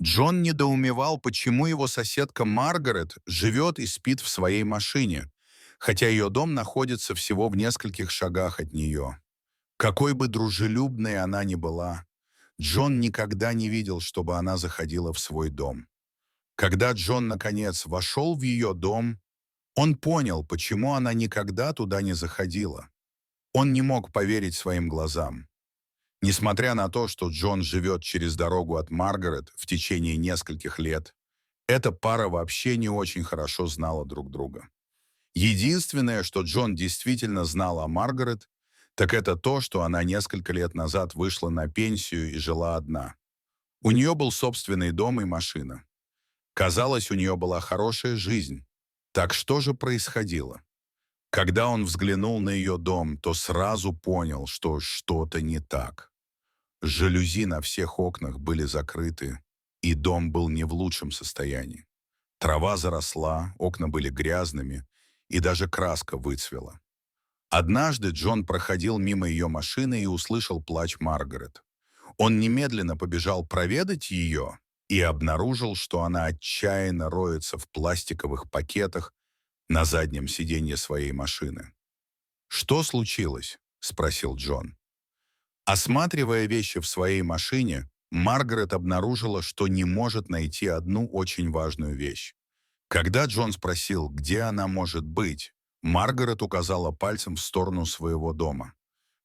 Джон недоумевал, почему его соседка Маргарет живет и спит в своей машине, хотя ее дом находится всего в нескольких шагах от нее. Какой бы дружелюбной она ни была, Джон никогда не видел, чтобы она заходила в свой дом. Когда Джон, наконец, вошел в ее дом, он понял, почему она никогда туда не заходила. Он не мог поверить своим глазам. Несмотря на то, что Джон живет через дорогу от Маргарет в течение нескольких лет, эта пара вообще не очень хорошо знала друг друга. Единственное, что Джон действительно знал о Маргарет, так это то, что она несколько лет назад вышла на пенсию и жила одна. У нее был собственный дом и машина. Казалось, у нее была хорошая жизнь. Так что же происходило? Когда он взглянул на ее дом, то сразу понял, что что-то не так. Жалюзи на всех окнах были закрыты, и дом был не в лучшем состоянии. Трава заросла, окна были грязными, и даже краска выцвела. Однажды Джон проходил мимо ее машины и услышал плач Маргарет. Он немедленно побежал проведать ее и обнаружил, что она отчаянно роется в пластиковых пакетах на заднем сиденье своей машины. «Что случилось?» — спросил Джон. Осматривая вещи в своей машине, Маргарет обнаружила, что не может найти одну очень важную вещь. Когда Джон спросил, где она может быть, Маргарет указала пальцем в сторону своего дома.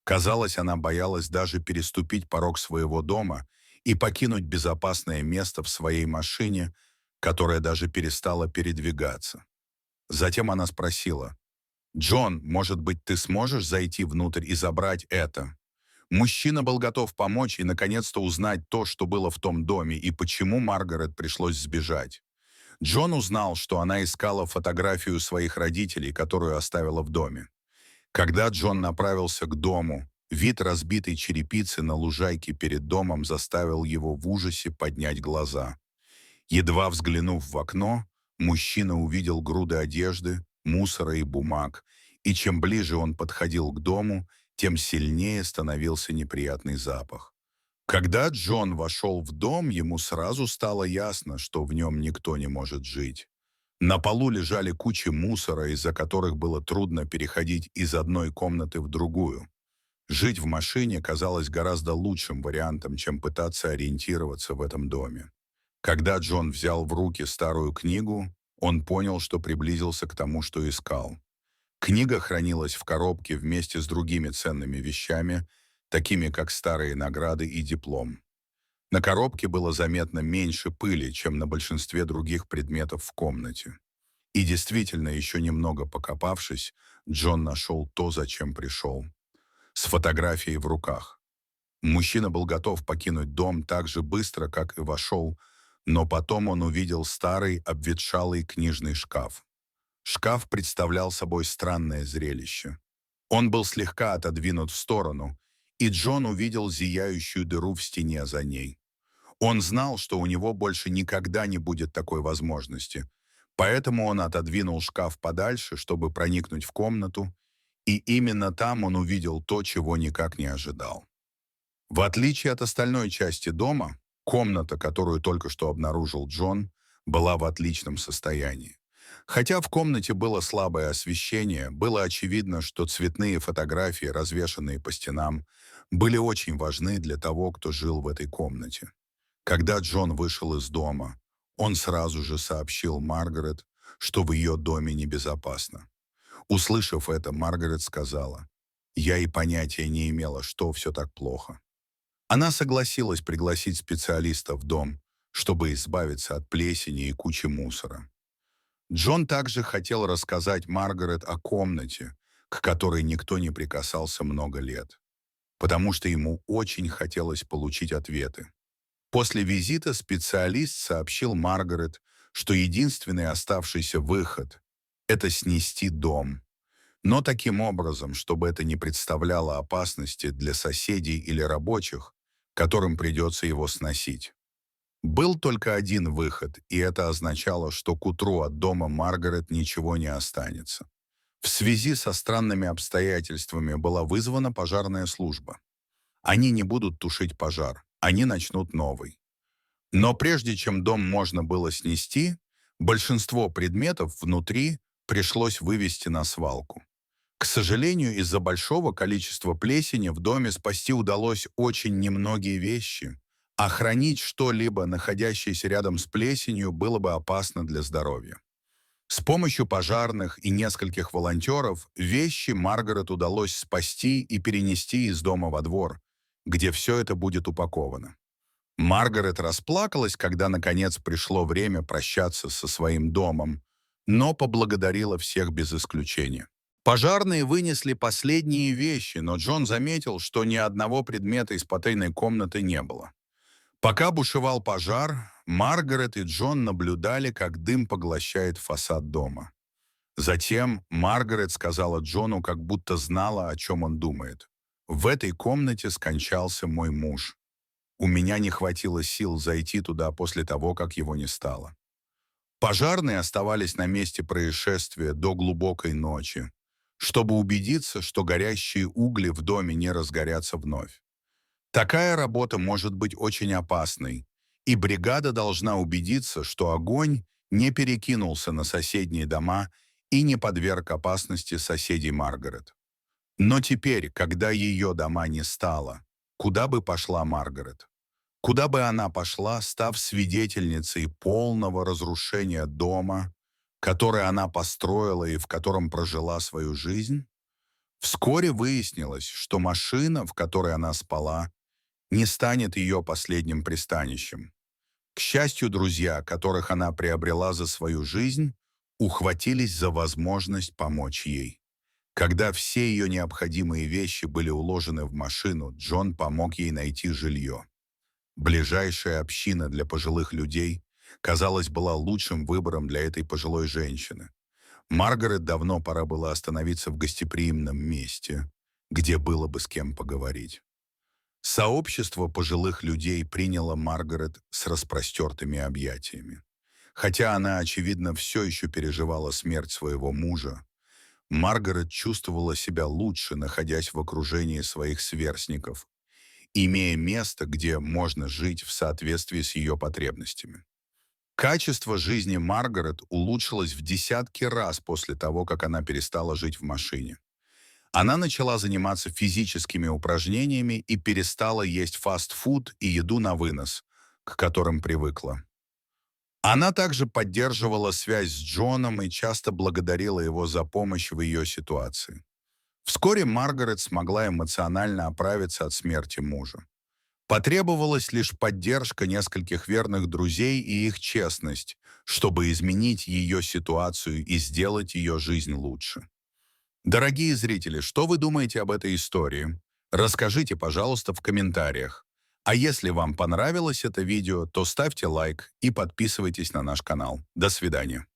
Казалось, она боялась даже переступить порог своего дома и покинуть безопасное место в своей машине, которая даже перестала передвигаться. Затем она спросила: «Джон, может быть, ты сможешь зайти внутрь и забрать это?» Мужчина был готов помочь и наконец-то узнать то, что было в том доме, и почему Маргарет пришлось сбежать. Джон узнал, что она искала фотографию своих родителей, которую оставила в доме. Когда Джон направился к дому, вид разбитой черепицы на лужайке перед домом заставил его в ужасе поднять глаза. Едва взглянув в окно, мужчина увидел груды одежды, мусора и бумаг, и чем ближе он подходил к дому, тем сильнее становился неприятный запах. Когда Джон вошел в дом, ему сразу стало ясно, что в нем никто не может жить. На полу лежали кучи мусора, из-за которых было трудно переходить из одной комнаты в другую. Жить в машине казалось гораздо лучшим вариантом, чем пытаться ориентироваться в этом доме. Когда Джон взял в руки старую книгу, он понял, что приблизился к тому, что искал. Книга хранилась в коробке вместе с другими ценными вещами, такими как старые награды и диплом. На коробке было заметно меньше пыли, чем на большинстве других предметов в комнате. И действительно, еще немного покопавшись, Джон нашел то, зачем пришел. С фотографией в руках. Мужчина был готов покинуть дом так же быстро, как и вошел, но потом он увидел старый обветшалый книжный шкаф. Шкаф представлял собой странное зрелище. Он был слегка отодвинут в сторону, и Джон увидел зияющую дыру в стене за ней. Он знал, что у него больше никогда не будет такой возможности, поэтому он отодвинул шкаф подальше, чтобы проникнуть в комнату, и именно там он увидел то, чего никак не ожидал. В отличие от остальной части дома, комната, которую только что обнаружил Джон, была в отличном состоянии. Хотя в комнате было слабое освещение, было очевидно, что цветные фотографии, развешанные по стенам, были очень важны для того, кто жил в этой комнате. Когда Джон вышел из дома, он сразу же сообщил Маргарет, что в ее доме небезопасно. Услышав это, Маргарет сказала: «Я и понятия не имела, что все так плохо». Она согласилась пригласить специалиста в дом, чтобы избавиться от плесени и кучи мусора. Джон также хотел рассказать Маргарет о комнате, к которой никто не прикасался много лет, потому что ему очень хотелось получить ответы. После визита специалист сообщил Маргарет, что единственный оставшийся выход — это снести дом, но таким образом, чтобы это не представляло опасности для соседей или рабочих, которым придется его сносить. Был только один выход, и это означало, что к утру от дома Маргарет ничего не останется. В связи со странными обстоятельствами была вызвана пожарная служба. Они не будут тушить пожар, они начнут новый. Но прежде чем дом можно было снести, большинство предметов внутри пришлось вывести на свалку. К сожалению, из-за большого количества плесени в доме спасти удалось очень немногие вещи, а хранить что-либо, находящееся рядом с плесенью, было бы опасно для здоровья. С помощью пожарных и нескольких волонтеров вещи Маргарет удалось спасти и перенести из дома во двор, где все это будет упаковано. Маргарет расплакалась, когда наконец пришло время прощаться со своим домом, но поблагодарила всех без исключения. Пожарные вынесли последние вещи, но Джон заметил, что ни одного предмета из потайной комнаты не было. Пока бушевал пожар, Маргарет и Джон наблюдали, как дым поглощает фасад дома. Затем Маргарет сказала Джону, как будто знала, о чем он думает. «В этой комнате скончался мой муж. У меня не хватило сил зайти туда после того, как его не стало». Пожарные оставались на месте происшествия до глубокой ночи, чтобы убедиться, что горящие угли в доме не разгорятся вновь. Такая работа может быть очень опасной, и бригада должна убедиться, что огонь не перекинулся на соседние дома и не подверг опасности соседей Маргарет. Но теперь, когда ее дома не стало, куда бы пошла Маргарет? Куда бы она пошла, став свидетельницей полного разрушения дома, который она построила и в котором прожила свою жизнь? Вскоре выяснилось, что машина, в которой она спала, не станет ее последним пристанищем. К счастью, друзья, которых она приобрела за свою жизнь, ухватились за возможность помочь ей. Когда все ее необходимые вещи были уложены в машину, Джон помог ей найти жилье. Ближайшая община для пожилых людей, казалось, была лучшим выбором для этой пожилой женщины. Маргарет давно пора было остановиться в гостеприимном месте, где было бы с кем поговорить. Сообщество пожилых людей приняло Маргарет с распростертыми объятиями. Хотя она, очевидно, все еще переживала смерть своего мужа, Маргарет чувствовала себя лучше, находясь в окружении своих сверстников, имея место, где можно жить в соответствии с ее потребностями. Качество жизни Маргарет улучшилось в десятки раз после того, как она перестала жить в машине. Она начала заниматься физическими упражнениями и перестала есть фастфуд и еду на вынос, к которым привыкла. Она также поддерживала связь с Джоном и часто благодарила его за помощь в ее ситуации. Вскоре Маргарет смогла эмоционально оправиться от смерти мужа. Потребовалась лишь поддержка нескольких верных друзей и их честность, чтобы изменить ее ситуацию и сделать ее жизнь лучше. Дорогие зрители, что вы думаете об этой истории? Расскажите, пожалуйста, в комментариях. А если вам понравилось это видео, то ставьте лайк и подписывайтесь на наш канал. До свидания.